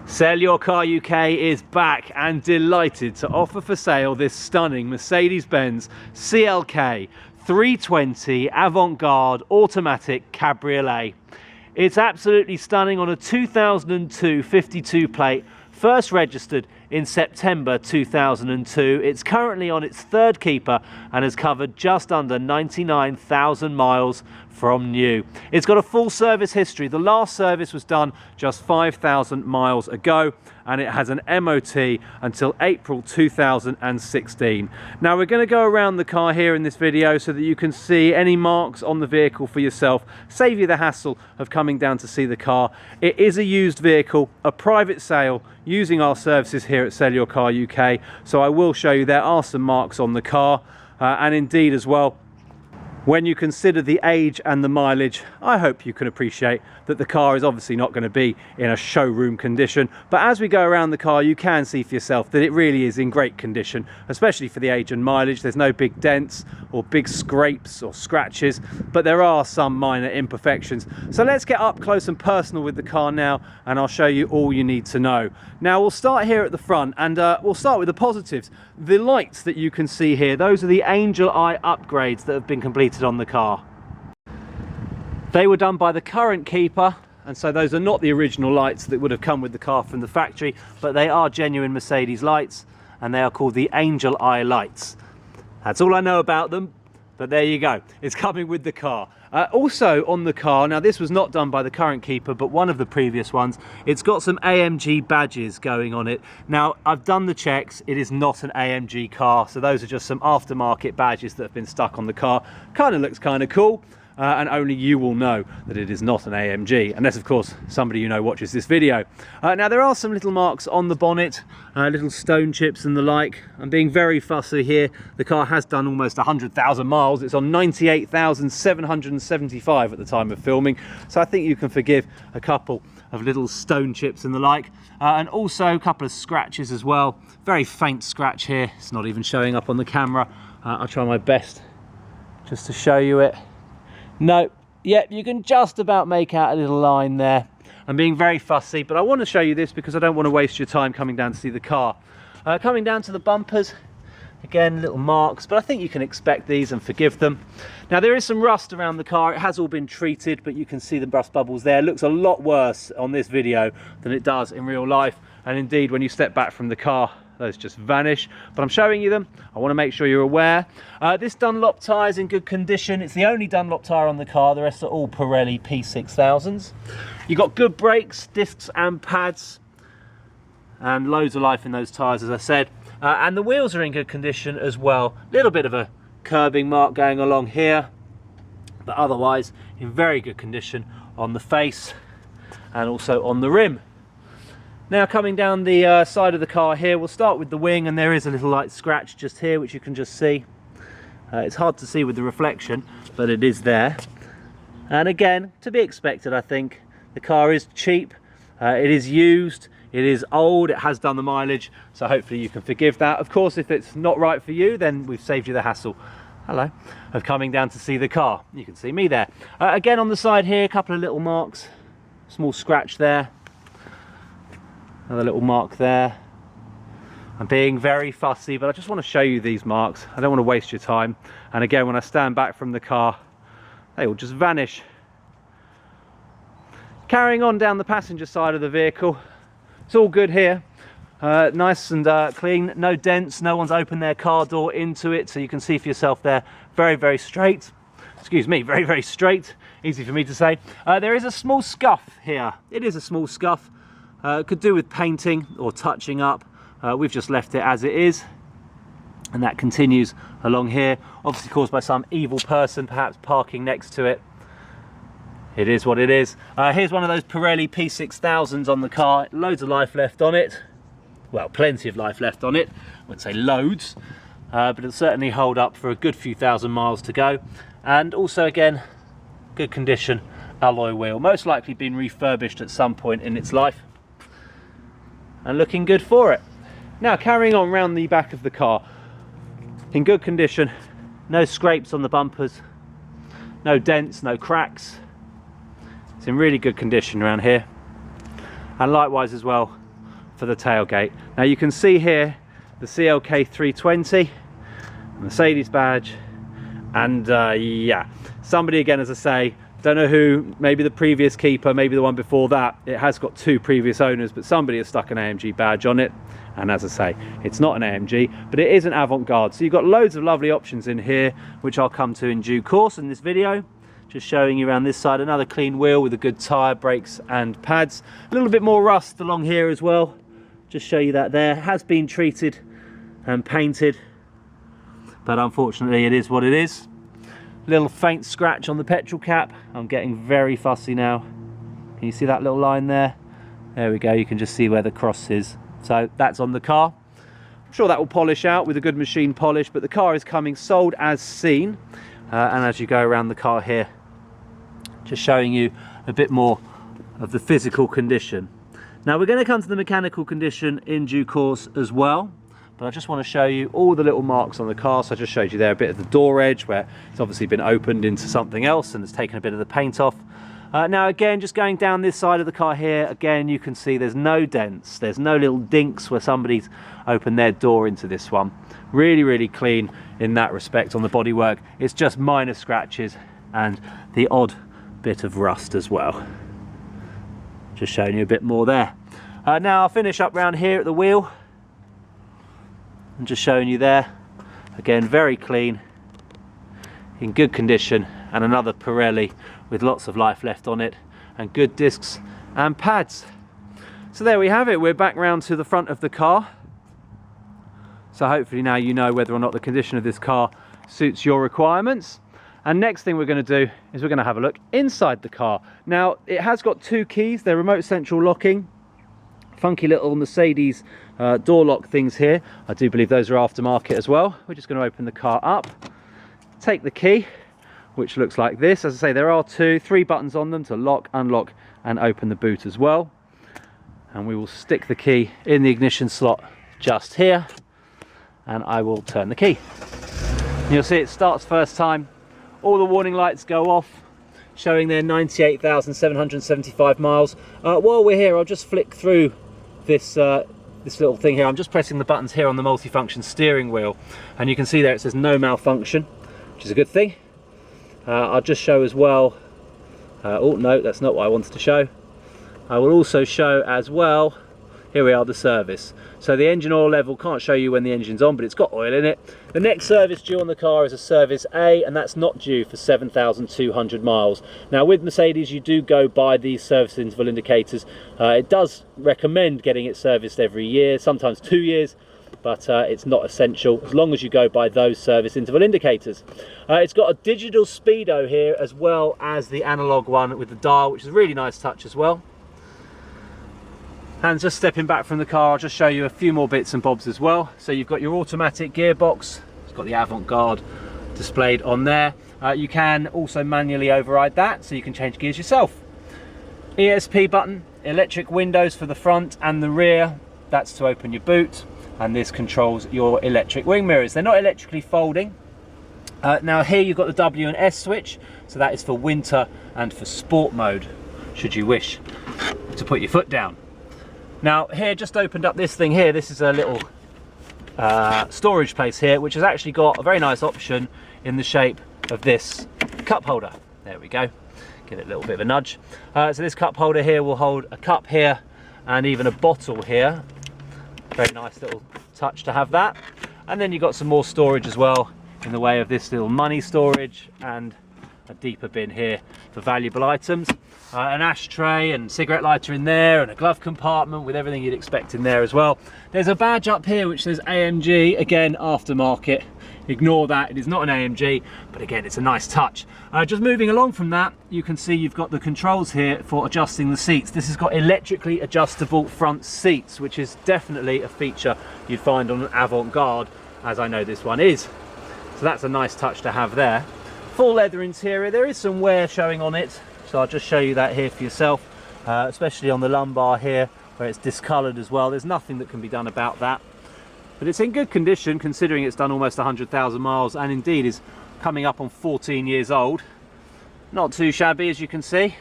Sell Your Car UK is back and delighted to offer for sale this stunning Mercedes-Benz CLK 320 Avantgarde automatic Cabriolet. It's absolutely stunning on a 2002 52 plate, first registered in September 2002. It's currently on its third keeper and has covered just under 99,000 miles from new. It's got a full service history. The last service was done just 5,000 miles ago, and it has an MOT until April 2016. Now we're going to go around the car here in this video so that you can see any marks on the vehicle for yourself, save you the hassle of coming down to see the car. It is a used vehicle, a private sale, using our services here at Sell Your Car UK, so I will show you there are some marks on the car, and indeed as well, when you consider the age and the mileage, I hope you can appreciate that the car is obviously not going to be in a showroom condition, but as we go around the car you can see for yourself that it really is in great condition, especially for the age and mileage. There's no big dents or big scrapes or scratches, but there are some minor imperfections. So let's get up close and personal with the car now, and I'll show you all you need to know. Now we'll start here at the front, and we'll start with the positives. The lights that you can see here, those are the Angel Eye upgrades that have been completed on the car. They were done by the current keeper, and so those are not the original lights that would have come with the car from the factory, but they are genuine Mercedes lights, and they are called the Angel Eye lights. That's all I know about them, but there you go, it's coming with the car. Also on the car, now this was not done by the current keeper but one of the previous ones, it's got some AMG badges going on it. Now I've done the checks, it is not an AMG car, so those are just some aftermarket badges that have been stuck on the car. Kind of looks kind of cool. And only you will know that it is not an AMG, unless of course somebody you know watches this video. Now there are some little marks on the bonnet, little stone chips and the like. I'm being very fussy here. The car has done almost 100,000 miles. It's on 98,775 at the time of filming, so I think you can forgive a couple of little stone chips and the like, and also a couple of scratches as well. Very faint scratch here, it's not even showing up on the camera. I'll try my best just to show you it. No, yep, you can just about make out a little line there. I'm being very fussy, but I want to show you this because I don't want to waste your time coming down to see the car. Coming down to the bumpers, again, little marks, but I think you can expect these and forgive them. Now there is some rust around the car. It has all been treated, but you can see the rust bubbles there. It looks a lot worse on this video than it does in real life, and indeed when you step back from the car, those just vanish, but I'm showing you them. I want to make sure you're aware. This Dunlop tyre is in good condition. It's the only Dunlop tyre on the car. The rest are all Pirelli P6000s. You've got good brakes, discs and pads, and loads of life in those tyres, as I said. And the wheels are in good condition as well. Little bit of a curbing mark going along here, but otherwise in very good condition on the face and also on the rim. Now coming down the side of the car here, we'll start with the wing, and there is a little light scratch just here which you can just see. It's hard to see with the reflection, but it is there. And again, to be expected, I think. The car is cheap, it is used, it is old, it has done the mileage, so hopefully you can forgive that. Of course, if it's not right for you, then we've saved you the hassle, hello, of coming down to see the car. You can see me there. Again on the side here, a couple of little marks, small scratch there. Another little mark there. I'm being very fussy, but I just want to show you these marks. I don't want to waste your time. And again, when I stand back from the car, they will just vanish. Carrying on down the passenger side of the vehicle, it's all good here. Nice and clean, no dents, no one's opened their car door into it, so you can see for yourself there, very, very straight. Excuse me, very, very straight. Easy for me to say. There is a small scuff here. It is a small scuff. Could do with painting or touching up. We've just left it as it is, and that continues along here, obviously caused by some evil person perhaps parking next to it. It is what it is. Here's one of those Pirelli P6000s on the car. Loads of life left on it. Well, plenty of life left on it. I wouldn't say loads, but it'll certainly hold up for a good few thousand miles to go. And also again, good condition alloy wheel, most likely been refurbished at some point in its life, and looking good for it. Now carrying on round the back of the car, in good condition, no scrapes on the bumpers, no dents, no cracks. It's in really good condition around here, and likewise as well for the tailgate. Now you can see here the CLK 320, Mercedes badge, and yeah, somebody again, as I say, don't know who, maybe the previous keeper, maybe the one before that. It has got 2 previous owners, but somebody has stuck an AMG badge on it. And as I say, it's not an AMG, but it is an Avantgarde. So you've got loads of lovely options in here, which I'll come to in due course in this video. Just showing you around this side, another clean wheel with a good tyre, brakes and pads. A little bit more rust along here as well. Just show you that there. It has been treated and painted, but unfortunately it is what it is. Little faint scratch on the petrol cap. I'm getting very fussy now. Can you see that little line there? There we go, you can just see where the cross is. So that's on the car. I'm sure that will polish out with a good machine polish, but the car is coming sold as seen. And as you go around the car here, just showing you a bit more of the physical condition. Now we're going to come to the mechanical condition in due course as well, but I just want to show you all the little marks on the car. So I just showed you there a bit of the door edge where it's obviously been opened into something else and it's taken a bit of the paint off. Now again, just going down this side of the car here, again you can see there's no dents, there's no little dinks where somebody's opened their door into this one. Really, really clean in that respect on the bodywork. It's just minor scratches and the odd bit of rust as well. Just showing you a bit more there. Now I'll finish up round here at the wheel. I'm just showing you there. Again, very clean, in good condition, and another Pirelli with lots of life left on it, and good discs and pads. So there we have it. We're back round to the front of the car. So hopefully now you know whether or not the condition of this car suits your requirements. And next thing we're going to do is we're going to have a look inside the car. Now it has got 2 keys, they're remote central locking. Funky little Mercedes door lock things here. I do believe those are aftermarket as well. We're just going to open the car up, take the key, which looks like this. As I say, there are 3 buttons on them to lock, unlock and open the boot as well. And we will stick the key in the ignition slot just here, and I will turn the key. You'll see it starts first time. All the warning lights go off, showing there 98,775 miles. While we're here, I'll just flick through this little thing here. I'm just pressing the buttons here on the multifunction steering wheel, and you can see there it says no malfunction, which is a good thing. I'll just show as well, oh no, that's not what I wanted to show. I will also show as well, here we are, the service. So the engine oil level can't show you when the engine's on, but it's got oil in it. The next service due on the car is a service A, and that's not due for 7,200 miles. Now with Mercedes, you do go by these service interval indicators. It does recommend getting it serviced every year, sometimes 2 years, but it's not essential as long as you go by those service interval indicators. It's got a digital speedo here as well as the analog one with the dial, which is a really nice touch as well. And just stepping back from the car, I'll just show you a few more bits and bobs as well. So you've got your automatic gearbox, it's got the Avantgarde displayed on there. You can also manually override that, so you can change gears yourself. ESP button, electric windows for the front and the rear, that's to open your boot, and this controls your electric wing mirrors. They're not electrically folding. Now here you've got the W and S switch, so that is for winter and for sport mode, should you wish to put your foot down. Now here, just opened up this thing here. This is a little storage place here, which has actually got a very nice option in the shape of this cup holder. There we go. Give it a little bit of a nudge. So this cup holder here will hold a cup here and even a bottle here. Very nice little touch to have that. And then you've got some more storage as well in the way of this little money storage and a deeper bin here for valuable items. An ashtray and cigarette lighter in there, and a glove compartment with everything you'd expect in there as well. There's a badge up here which says AMG, again aftermarket. Ignore that, it is not an AMG, but again it's a nice touch. Just moving along from that, you can see you've got the controls here for adjusting the seats. This has got electrically adjustable front seats, which is definitely a feature you'd find on an Avantgarde, as I know this one is. So that's a nice touch to have there. Full leather interior. There is some wear showing on it, so I'll just show you that here for yourself, especially on the lumbar here where it's discoloured as well. There's nothing that can be done about that, but it's in good condition considering it's done almost 100,000 miles and indeed is coming up on 14 years old. Not too shabby, as you can see.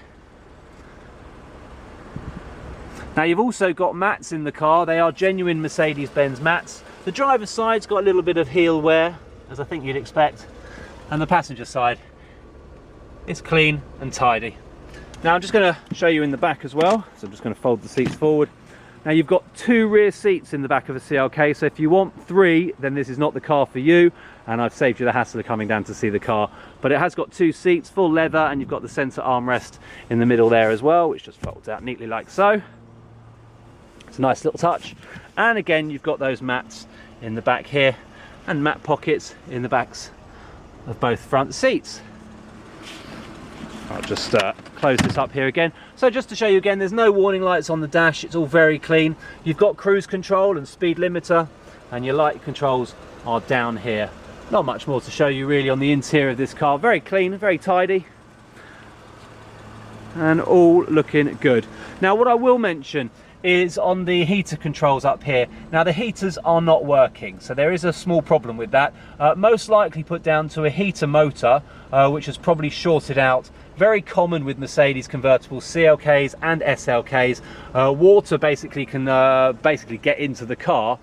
Now you've also got mats in the car. They are genuine Mercedes-Benz mats. The driver's side's got a little bit of heel wear, as I think you'd expect, and the passenger side is clean and tidy. Now I'm just going to show you in the back as well, so I'm just going to fold the seats forward. Now you've got 2 rear seats in the back of a CLK, so if you want 3, then this is not the car for you, and I've saved you the hassle of coming down to see the car. But it has got 2 seats, full leather, and you've got the centre armrest in the middle there as well, which just folds out neatly like so. It's a nice little touch. And again, you've got those mats in the back here, and mat pockets in the backs of both front seats. I'll just close this up here again. So just to show you again, there's no warning lights on the dash. It's all very clean. You've got cruise control and speed limiter, and your light controls are down here. Not much more to show you really on the interior of this car. Very clean, very tidy, and all looking good. Now what I will mention is on the heater controls up here. Now the heaters are not working, so there is a small problem with that. Most likely put down to a heater motor, which has probably shorted out. Very common with Mercedes convertibles, CLKs and SLKs. Water basically can get into the car,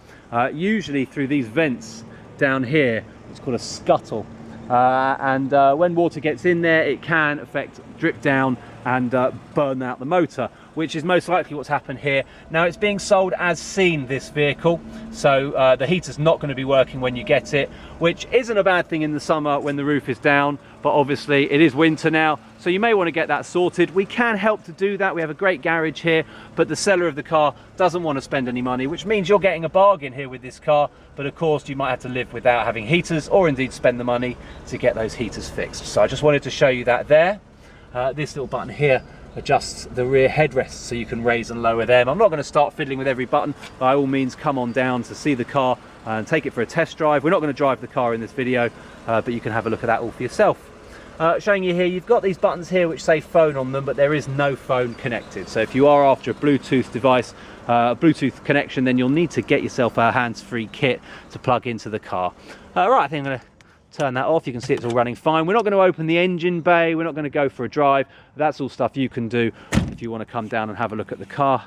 usually through these vents down here. It's called a scuttle. And when water gets in there, it can affect drip down and burn out the motor, which is most likely what's happened here. Now it's being sold as seen, this vehicle, so the heater's not going to be working when you get it, which isn't a bad thing in the summer when the roof is down, but obviously it is winter now, so you may want to get that sorted. We can help to do that. We have a great garage here, but the seller of the car doesn't want to spend any money, which means you're getting a bargain here with this car, but of course you might have to live without having heaters, or indeed spend the money to get those heaters fixed. So I just wanted to show you that there. This little button here adjusts the rear headrests, so you can raise and lower them. I'm not going to start fiddling with every button. By all means, come on down to see the car and take it for a test drive. We're not going to drive the car in this video, but you can have a look at that all for yourself. Showing you here, you've got these buttons here which say phone on them, but there is no phone connected. So if you are after a Bluetooth device, Bluetooth connection, then you'll need to get yourself a hands-free kit to plug into the car. Right, I think I'm going to turn that off. You can see it's all running fine. We're not going to open the engine bay. We're not going to go for a drive. That's all stuff you can do if you want to come down and have a look at the car.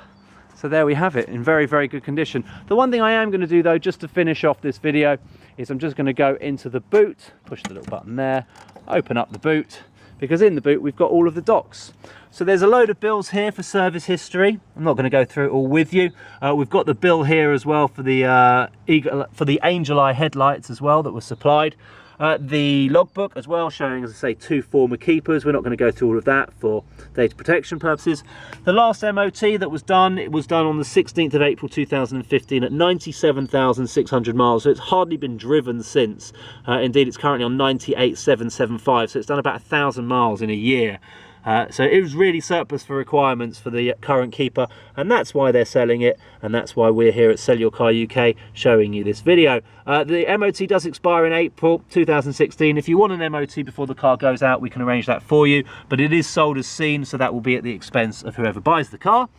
So there we have it, in very, very good condition. The one thing I am going to do though, just to finish off this video, is I'm just going to go into the boot, push the little button there, open up the boot, because in the boot we've got all of the docs. So there's a load of bills here for service history. I'm not going to go through it all with you. We've got the bill here as well for the Angel Eye headlights as well that was supplied. The logbook as well, showing, as I say, 2 former keepers. We're not going to go through all of that for data protection purposes. The last MOT that was done, it was done on the 16th of April 2015 at 97,600 miles, so it's hardly been driven since. Indeed, it's currently on 98,775, so it's done about 1,000 miles in a year. So it was really surplus for requirements for the current keeper, and that's why they're selling it, and that's why we're here at Sell Your Car UK showing you this video. The MOT does expire in April 2016. If you want an MOT before the car goes out, we can arrange that for you, but it is sold as seen, so that will be at the expense of whoever buys the car.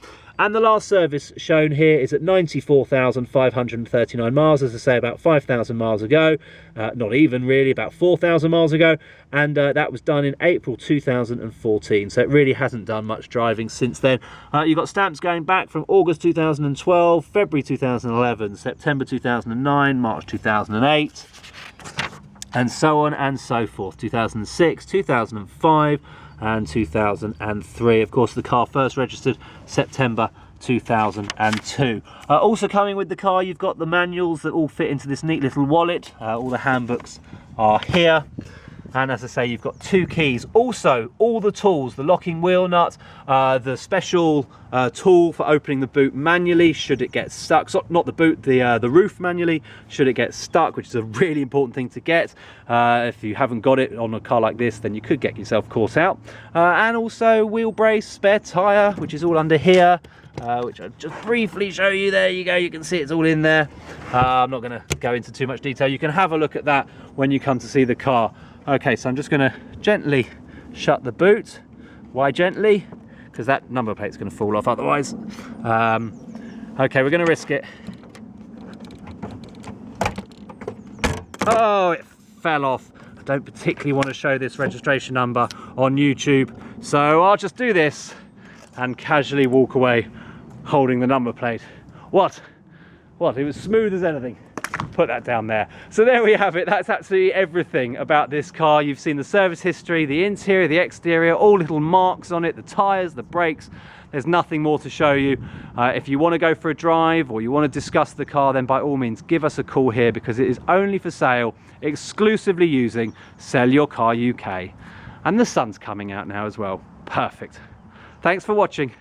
And the last service shown here is at 94,539 miles, as I say, about 5,000 miles ago. Not even really, about 4,000 miles ago. And that was done in April 2014. So it really hasn't done much driving since then. You've got stamps going back from August 2012, February 2011, September 2009, March 2008, and so on and so forth. 2006, 2005, and 2003. Of course, the car first registered September 2002. Also coming with the car, you've got the manuals that all fit into this neat little wallet. All the handbooks are here. And as I say, you've got 2 keys. Also, all the tools, the locking wheel nut, the special tool for opening the boot manually should it get stuck. So, not the boot, the roof manually should it get stuck, which is a really important thing to get. If you haven't got it on a car like this, then you could get yourself caught out. And also wheel brace, spare tyre, which is all under here. Which I'll just briefly show you. There you go, you can see it's all in there. I'm not going to go into too much detail. You can have a look at that when you come to see the car. Okay, so I'm just going to gently shut the boot. Why gently? Because that number plate's going to fall off otherwise. Okay, we're going to risk it. Oh, it fell off. I don't particularly want to show this registration number on YouTube, so I'll just do this and casually walk away. holding the number plate. What? It was smooth as anything. Put that down there. So there we have it. That's absolutely everything about this car. You've seen the service history, the interior, the exterior, all little marks on it, the tires, the brakes. There's nothing more to show you. If you want to go for a drive or you want to discuss the car, then by all means give us a call here, because it is only for sale exclusively using Sell Your Car UK. And the sun's coming out now as well. Perfect. Thanks for watching.